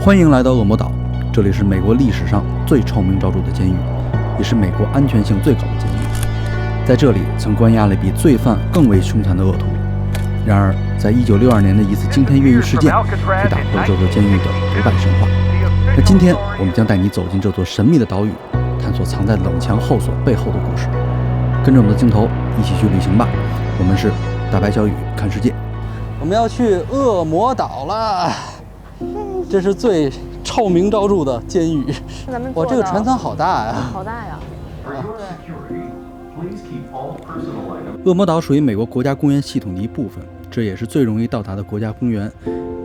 欢迎来到恶魔岛，这里是美国历史上最臭名昭著的监狱，也是美国安全性最高的监狱。在这里曾关押了比罪犯更为凶残的恶徒。然而，在1962年的一次惊天越狱事件，却打破了这座监狱的独白神话。那今天我们将带你走进这座神秘的岛屿，探索藏在冷墙后锁背后的故事。跟着我们的镜头一起去旅行吧！我们是大白小雨看世界。我们要去恶魔岛了，这是最臭名昭著的监狱。哇，这个船舱好大呀！好大呀！恶魔岛属于美国国家公园系统的一部分，这也是最容易到达的国家公园。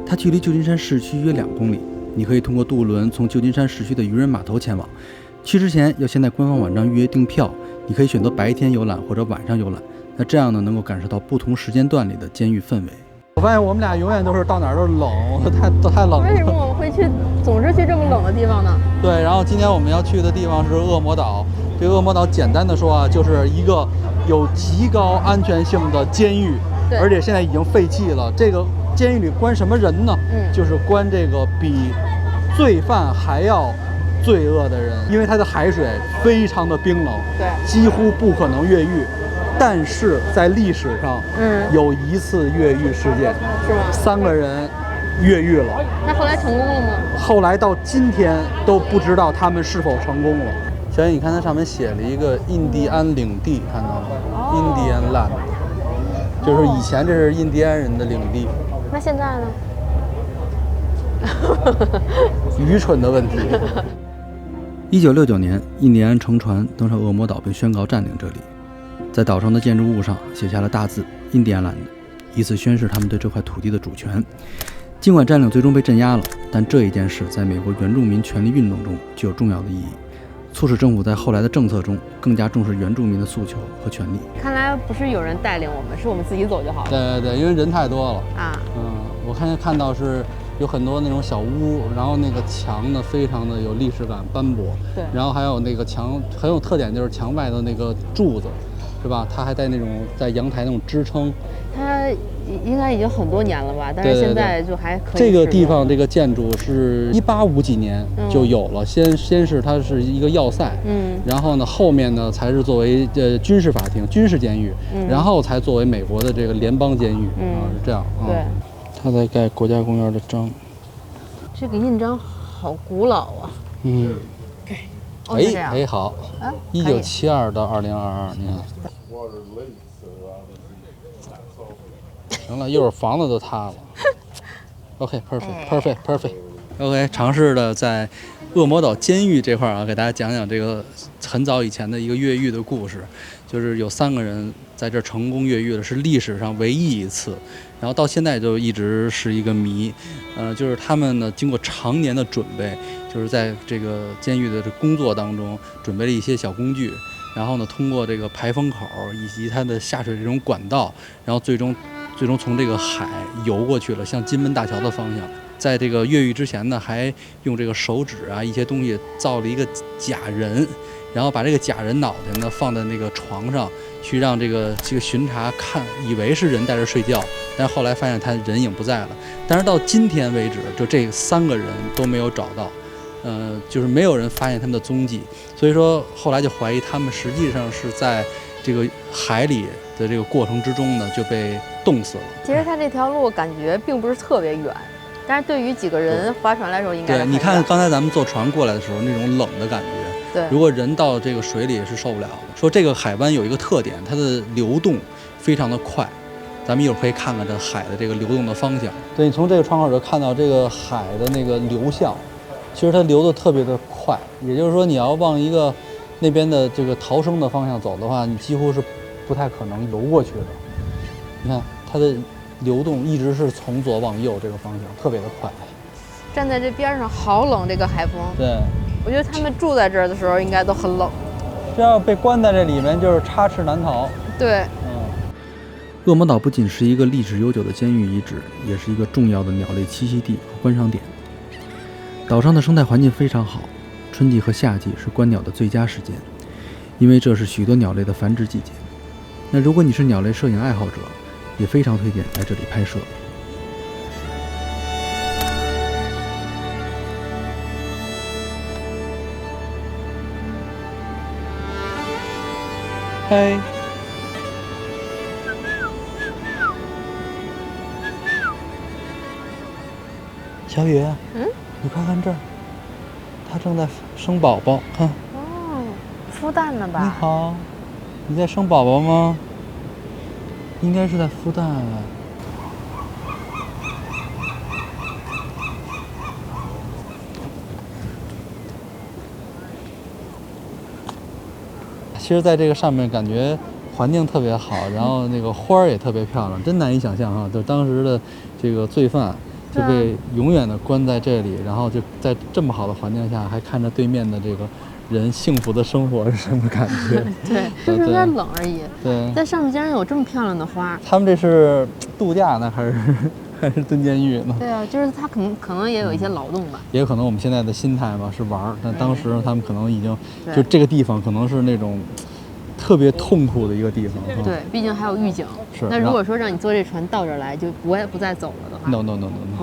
它距离旧金山市区约2公里，你可以通过渡轮从旧金山市区的渔人码头前往。去之前要先在官方网站预约订票，你可以选择白天游览或者晚上游览。那这样呢，能够感受到不同时间段里的监狱氛围。我发现我们俩永远都是到哪儿都冷，太冷了。为什么我们会总是去这么冷的地方呢？对，然后今天我们要去的地方是恶魔岛。这个恶魔岛简单的说啊，就是一个有极高安全性的监狱，而且现在已经废弃了。这个监狱里关什么人呢？就是关这个比罪犯还要罪恶的人，因为它的海水非常的冰冷，对，几乎不可能越狱。但是在历史上，有一次越狱事件，是吗？3个人越狱了。那后来成功了吗？后来到今天都不知道他们是否成功了。小雨，你看它上面写了一个印第安领地，看到吗？印第安 land， 就是以前这是印第安人的领地。那现在呢？愚蠢的问题。1969年，印第安乘船登上恶魔岛，并宣告占领这里。在岛上的建筑物上写下了大字“印第安 land”， 以此宣示他们对这块土地的主权。尽管占领最终被镇压了，但这一件事在美国原住民权利运动中具有重要的意义，促使政府在后来的政策中更加重视原住民的诉求和权利。看来不是有人带领我们，是我们自己走就好了。对，因为人太多了啊。我看到是有很多那种小屋，然后那个墙呢非常的有历史感斑驳。对。然后还有那个墙很有特点，就是墙外的那个柱子。是吧？它还带那种在阳台那种支撑，它应该已经很多年了吧？但是现在就还可以。这个地方这个建筑是1850几年就有了，先是它是一个要塞，然后呢后面呢才是作为军事法庭、军事监狱，然后才作为美国的这个联邦监狱是这样啊。对，它在盖国家公园的章，这个印章好古老啊。好，1972到2022，你看。行了，一会儿房子都塌了。OK， 尝试的在恶魔岛监狱这块啊，给大家讲讲这个很早以前的一个越狱的故事。就是有3个人在这成功越狱了，是历史上唯一一次，然后到现在就一直是一个谜。就是他们呢经过常年的准备，就是在这个监狱的工作当中准备了一些小工具，然后呢通过这个排风口以及它的下水这种管道，然后最终从这个海游过去了，向金门大桥的方向。在这个越狱之前呢，还用这个手指啊一些东西造了一个假人，然后把这个假人脑袋呢放在那个床上，去让这个巡查看，以为是人在这睡觉，但是后来发现他人影不在了。但是到今天为止，就这3个人都没有找到，就是没有人发现他们的踪迹，所以说后来就怀疑他们实际上是在这个海里的这个过程之中呢就被冻死了。其实他这条路感觉并不是特别远，但是对于几个人划船来说应该。对，你看刚才咱们坐船过来的时候那种冷的感觉。对，如果人到这个水里是受不了的。说这个海湾有一个特点，它的流动非常的快，咱们一会儿可以看看这海的这个流动的方向。对，你从这个窗口就看到这个海的那个流向，其实它流得特别的快，也就是说你要往一个那边的这个逃生的方向走的话，你几乎是不太可能游过去的。你看它的流动一直是从左往右这个方向，特别的快。站在这边上好冷，这个海风。对，我觉得他们住在这儿的时候应该都很冷。这要被关在这里面就是插翅难逃。对，恶魔岛不仅是一个历史悠久的监狱遗址，也是一个重要的鸟类栖息地和观赏点。岛上的生态环境非常好，春季和夏季是观鸟的最佳时间，因为这是许多鸟类的繁殖季节。那如果你是鸟类摄影爱好者，也非常推荐来这里拍摄。嘿，小雨，你快看这儿，它正在生宝宝，看。哦，孵蛋呢吧？你好，你在生宝宝吗？应该是在孵蛋。其实，在这个上面感觉环境特别好，然后那个花儿也特别漂亮，真难以想象哈！就当时的这个罪犯就被永远的关在这里，然后就在这么好的环境下，还看着对面的这个人幸福的生活是什么感觉？对，就是有点冷而已。对，但上面竟然有这么漂亮的花。他们这是度假呢，还是蹲监狱呢？对啊，就是他可能也有一些劳动吧。也有可能我们现在的心态吧是玩儿，但当时他们可能已经就这个地方可能是那种特别痛苦的一个地方。对，毕竟还有狱警。是。那如果说让你坐这船到这儿来，就不再走了的话 ，no，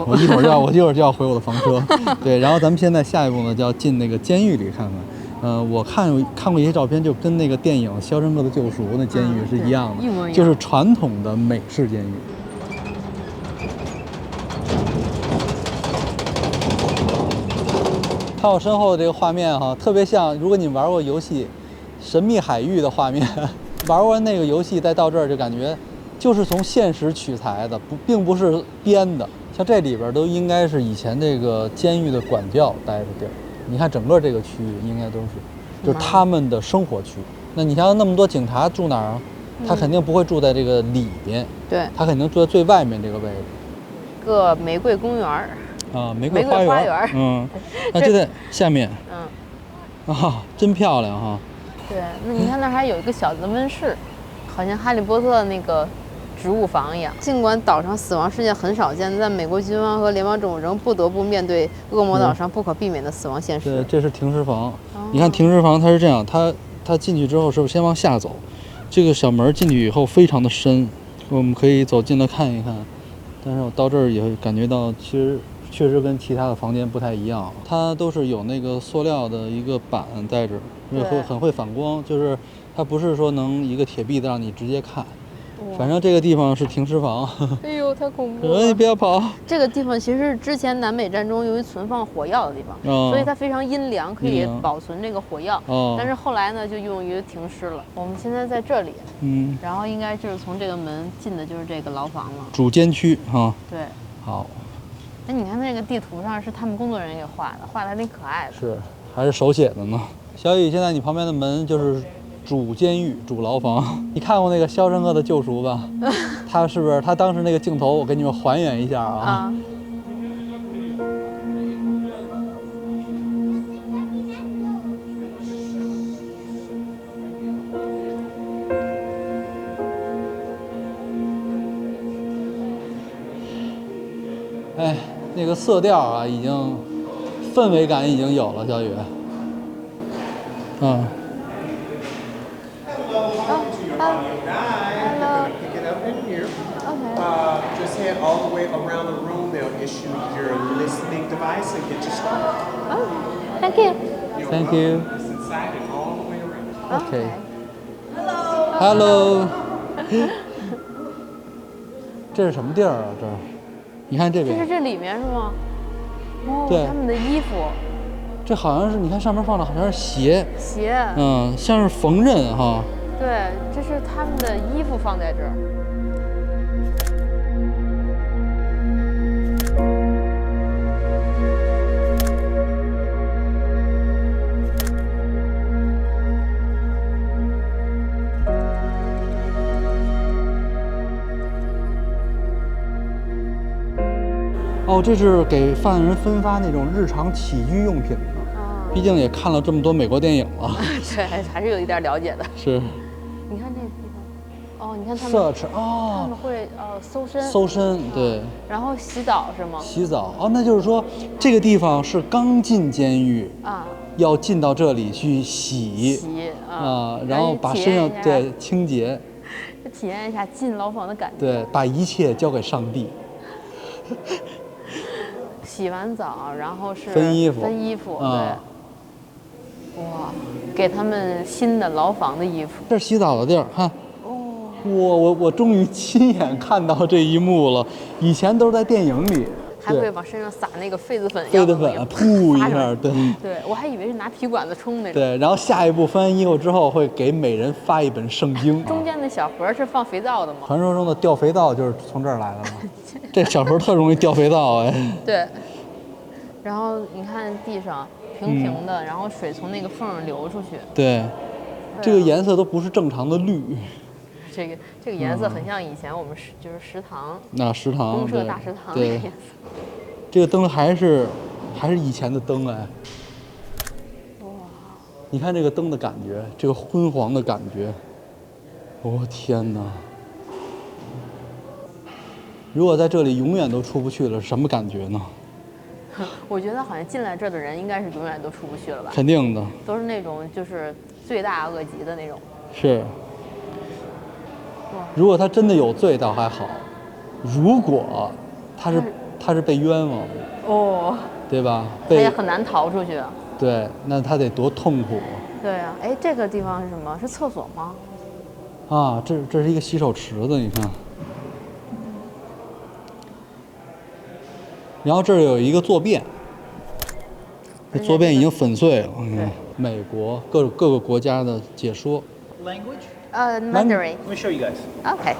我一会儿就要回我的房车。对，然后咱们现在下一步呢就要进那个监狱里看看。我看过一些照片，就跟那个电影《肖申克的救赎》那监狱是一样的，一模一样，就是传统的美式监狱。看我身后的这个画面哈，特别像如果你玩过游戏《神秘海域》的画面，玩完那个游戏再到这儿就感觉就是从现实取材的，并不是编的。像这里边都应该是以前这个监狱的管教待的地儿。你看整个这个区域应该都是，就是他们的生活区。那你像那么多警察住哪儿啊？他肯定不会住在这个里边，对，他肯定住在最外面这个位置。个玫瑰公园啊，玫瑰花园，那就在下面，真漂亮哈。对，那你看那还有一个小的温室，好像哈利波特的那个植物房一样。尽管岛上死亡事件很少见，但美国军方和联邦政府仍不得不面对恶魔岛上不可避免的死亡现实。对，这是停尸房。你看停尸房它是这样，它进去之后是不是先往下走？这个小门进去以后非常的深，我们可以走近了看一看。但是我到这儿也会感觉到，其实确实跟其他的房间不太一样，它都是有那个塑料的一个板在这儿，很会反光，就是它不是说能一个铁壁的让你直接看。反正这个地方是停尸房。哎呦，太恐怖了！你不要跑。这个地方其实是之前南北战争由于存放火药的地方，所以它非常阴凉，可以保存这个火药。但是后来呢，就用于停尸了。我们现在在这里，然后应该就是从这个门进的就是这个牢房了，主监区哈。对，好。哎，你看那个地图上是他们工作人员给画的，画的还挺可爱的。是，还是手写的呢。小雨，现在你旁边的门就是主监狱、主牢房。你看过那个《肖申克的救赎》吧？他是不是他当时那个镜头？我给你们还原一下啊。哎，那个色调啊，已经氛围感已经有了，小雨。Hello. Pick it up in here. Okay. Just head all the way around the room. They'll issue your listening device and get you started. Oh, thank you. Thank you. It's inside and all the way around. Okay. Hello. 这是什么地儿啊？这儿，你看这边。这是这里面是吗？哦，对，他们的衣服。这好像是，你看上面放的好像是鞋。鞋。像是缝纫哈。对，这是他们的衣服放在这儿。哦，这是给犯人分发那种日常起居用品的。毕竟也看了这么多美国电影了。对，还是有一点了解的。是。你看这个地方，你看他们 search 他们会搜身。搜身，对。然后洗澡是吗？洗澡那就是说这个地方是刚进监狱要进到这里去洗然后把身上清洁，体验一下进牢房的感觉。对，把一切交给上帝。洗完澡，然后是分衣服，对。哇，给他们新的牢房的衣服。这是洗澡的地儿，看。我终于亲眼看到这一幕了，以前都是在电影里。还会往身上撒那个痱子粉，痱子粉噗一下，对。对，我还以为是拿皮管子冲那种。对，然后下一步翻完衣服之后，会给每人发一本圣经。中间那小盒是放肥皂的吗？传说中的掉肥皂就是从这儿来的嘛。这小盒特容易掉肥皂哎。对。然后你看地上平平的，然后水从那个缝流出去。对，这个颜色都不是正常的绿。这个颜色很像以前我们就是食堂，食堂公社大食堂那个颜色。这个灯还是以前的灯哎。哇！你看这个灯的感觉，这个昏黄的感觉，天哪！如果在这里永远都出不去了，什么感觉呢？我觉得好像进来这儿的人应该是永远都出不去了吧？肯定的。都是那种就是罪大恶极的那种。是。如果他真的有罪倒还好，如果他是被冤枉，对吧？他也很难逃出去。对，那他得多痛苦。对啊，哎，这个地方是什么？是厕所吗？啊，这是一个洗手池子，你看。然后这儿有一个坐便，这坐便已经粉碎了。美国各个国家的解说。Language? Mandarin. Let me show you guys. Okay.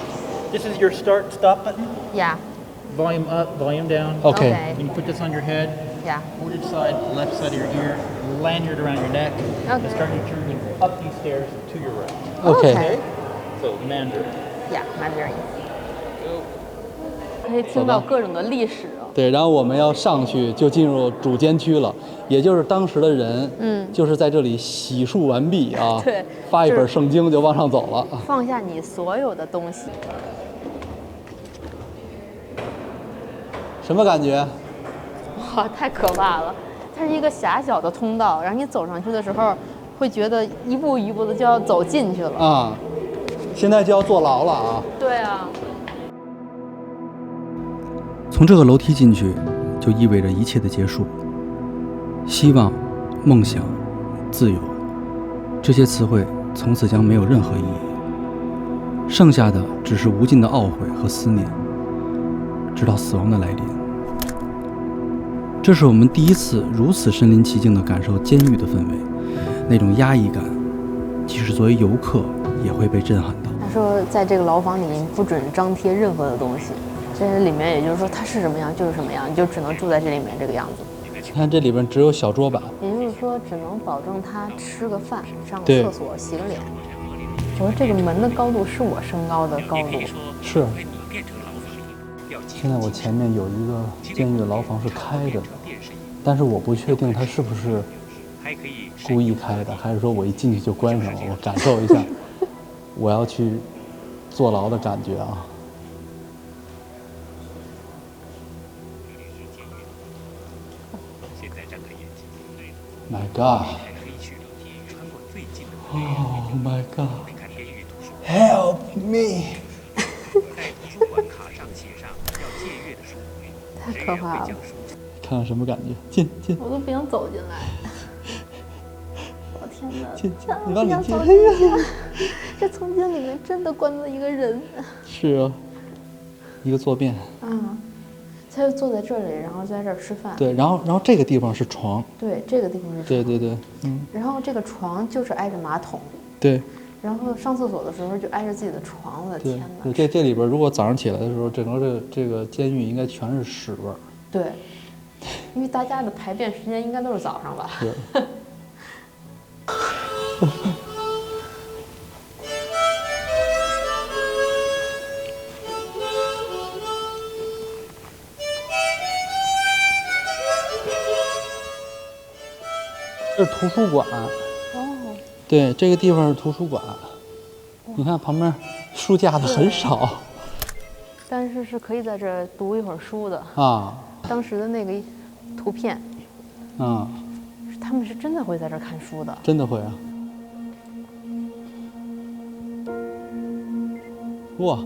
This is your start-stop button. Yeah. Volume up, volume down. Okay. You can put this on your head. Yeah. Hold it side, left side of your ear, lanyard around your neck. Okay. And start your journey up these stairs to your right. Okay. So Mandarin. Yeah, Mandarin. 可以听到各种的历史。对，然后我们要上去就进入主监区了，也就是当时的人，就是在这里洗漱完毕啊，对，发一本圣经就往上走了，放下你所有的东西。什么感觉？哇，太可怕了！它是一个狭小的通道，然后你走上去的时候，会觉得一步一步的就要走进去了啊。现在就要坐牢了啊！对啊。从这个楼梯进去，就意味着一切的结束。希望、梦想、自由，这些词汇从此将没有任何意义，剩下的只是无尽的懊悔和思念，直到死亡的来临。这是我们第一次如此身临其境地感受监狱的氛围，那种压抑感，即使作为游客也会被震撼到。他说，在这个牢房里面不准张贴任何的东西。这里面，也就是说，它是什么样就是什么样，你就只能住在这里面这个样子。你看这里边只有小桌板，也就是说，只能保证他吃个饭、上个厕所、洗个脸。我说这个门的高度是我身高的高度。是。现在我前面有一个监狱的牢房是开着的，但是我不确定它是不是故意开的，还是说我一进去就关上了。我感受一下，我要去坐牢的感觉啊。My God! Oh my God! Help me! 太可怕了！看看什么感觉？进！我都不想走进来。我天哪！进！你往里进！这曾经里面真的关了一个人。是啊，一个坐便。他就坐在这里，然后在这儿吃饭。对，然后这个地方是床。对，这个地方是床。对，然后这个床就是挨着马桶。对。然后上厕所的时候就挨着自己的床，我的天哪！对，这里边如果早上起来的时候，整个这个监狱应该全是屎味儿。对，因为大家的排便时间应该都是早上吧。是。这是图书馆。对，这个地方是图书馆。你看旁边书架子很少，但是是可以在这读一会儿书的啊。当时的那个图片，他们是真的会在这看书的，真的会啊。哇，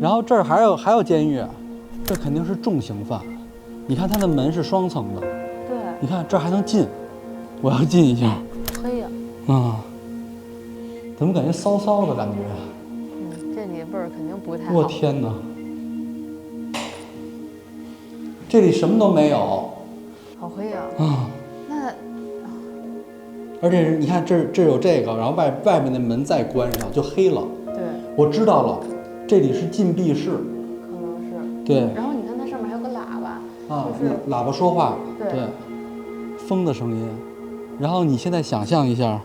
然后这儿还有监狱，这肯定是重刑犯。你看它的门是双层的，对，你看这儿还能进，我要进一下。可以啊。啊，怎么感觉骚骚的感觉？这里味儿肯定不太好。我天哪！这里什么都没有。好黑啊！那，而且你看这有这个，然后外面的门再关上就黑了。对，我知道了，这里是禁闭室。可能是。对。然后你看它上面还有个喇叭。就是喇叭说话。对。风的声音。然后你现在想象一下，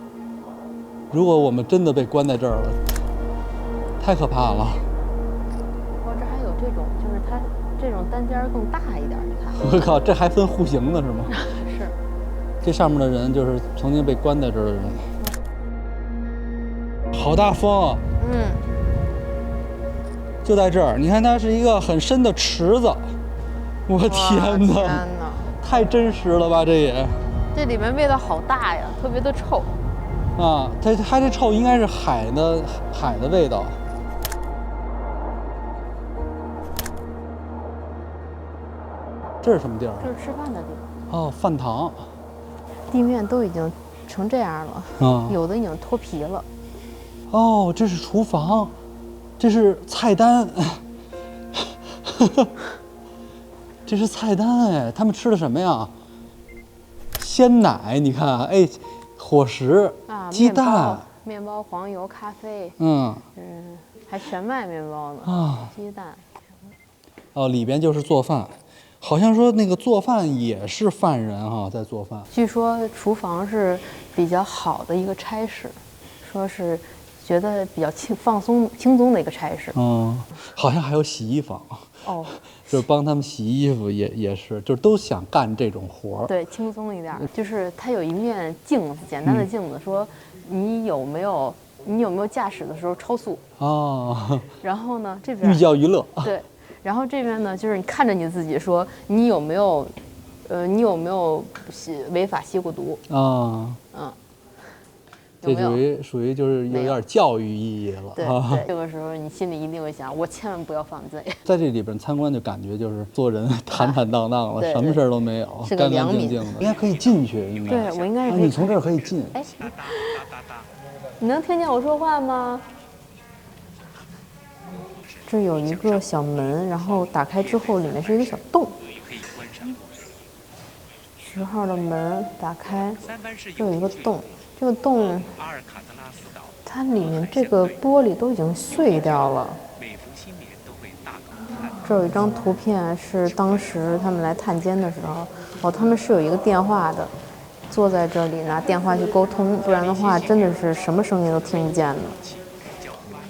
如果我们真的被关在这儿了，太可怕了。哇，这还有这种，就是它这种单间更大一点，你看。我靠，这还分户型的是吗？是。这上面的人就是曾经被关在这儿的人。好大风。就在这儿，你看它是一个很深的池子。我天哪！太真实了吧，这也。这里面味道好大呀，特别的臭。啊，它这臭应该是海的味道。这是什么地儿？这是吃饭的地方。哦，饭堂。地面都已经成这样了，有的已经脱皮了。哦，这是厨房，这是菜单。这是菜单哎，他们吃的什么呀？鲜奶，你看，哎，伙食啊，鸡蛋、面包、黄油、咖啡，还全麦面包呢啊，鸡蛋。哦，里边就是做饭，好像说那个做饭也是犯人哈，在做饭。据说厨房是比较好的一个差事，说是觉得比较放松轻松的一个差事。好像还有洗衣房。哦，就是帮他们洗衣服也是，就是都想干这种活儿。对，轻松一点。就是它有一面镜子，简单的镜子，说你有没有驾驶的时候超速啊？然后呢，这边寓教于乐。对，然后这边呢，就是你看着你自己说你有没有违法吸过毒啊？这属于就是有点教育意义了。对，这个时候你心里一定会想，我千万不要犯罪。在这里边参观就感觉就是做人坦坦荡荡了，什么事儿都没有，是个良民，应该可以进去，应该。对，我应该是。你从这儿可以进。哎，你能听见我说话吗？这有一个小门，然后打开之后里面是一个小洞。10号的门打开，这有一个洞。这个洞，它里面这个玻璃都已经碎掉了。这有一张图片，是当时他们来探监的时候，他们是有一个电话的，坐在这里拿电话去沟通，不然的话真的是什么声音都听不见的。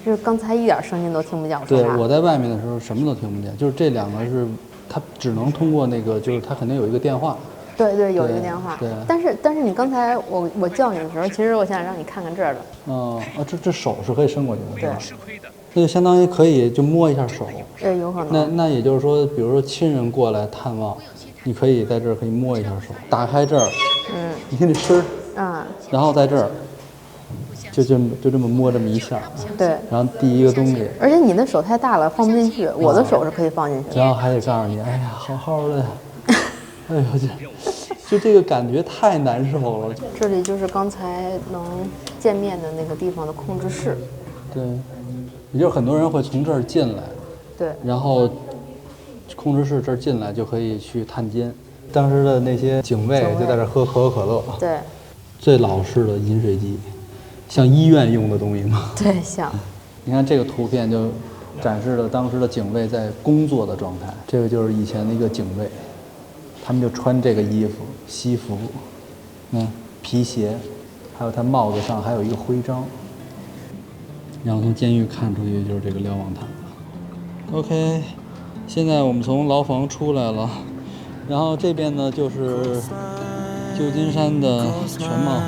就是刚才一点声音都听不见。对，我在外面的时候什么都听不见，就是这两个是，它只能通过那个，就是它肯定有一个电话。对，有一个电话。对。但是你刚才我叫你的时候，其实我想让你看看这儿的。这手是可以伸过去的，对吧？那就相当于可以就摸一下手。对，有可能。那也就是说，比如说亲人过来探望，你可以在这儿可以摸一下手，打开这儿，你看这身儿，然后在这儿，就这么摸这么一下，对。然后第一个东西。而且你的手太大了，放不进去，我的手是可以放进去的。然后还得告诉你，哎呀，好好的。哎呦，就这个感觉太难受了。这里就是刚才能见面的那个地方的控制室。对，也就是很多人会从这儿进来。对。然后控制室这儿进来就可以去探监。当时的那些警卫就在这喝可口可乐。对。最老式的饮水机，像医院用的东西吗？对，像。你看这个图片就展示了当时的警卫在工作的状态。这个就是以前的一个警卫。他们就穿这个衣服，西服，皮鞋，还有他帽子上还有一个徽章。然后从监狱看出去就是这个瞭望塔。OK， 现在我们从牢房出来了，然后这边呢就是旧金山的全貌。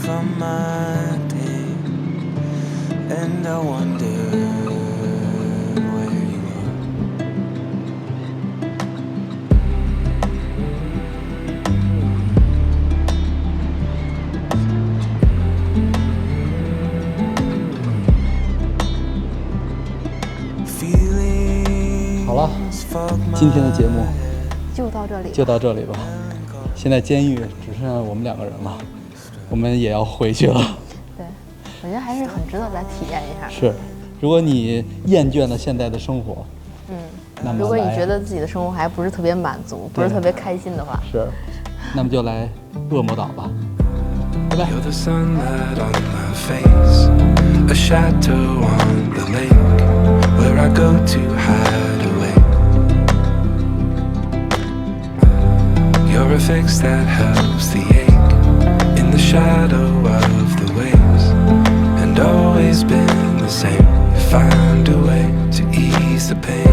From my pain, and I wonder where you are. Feel 好了，今天的节目就到这里吧。现在监狱只剩下我们2个人了，我们也要回去了。对，我觉得还是很值得来体验一下。是，如果你厌倦了现在的生活，那么如果你觉得自己的生活还不是特别满足，不是特别开心的话，是，那么就来恶魔岛吧。拜拜。You're the sunlight on my face, a shadow on the lake, where I go to hide away. You're a fix that helps the ache in the shadow of the waves, and always been the same. Find a way to ease the pain.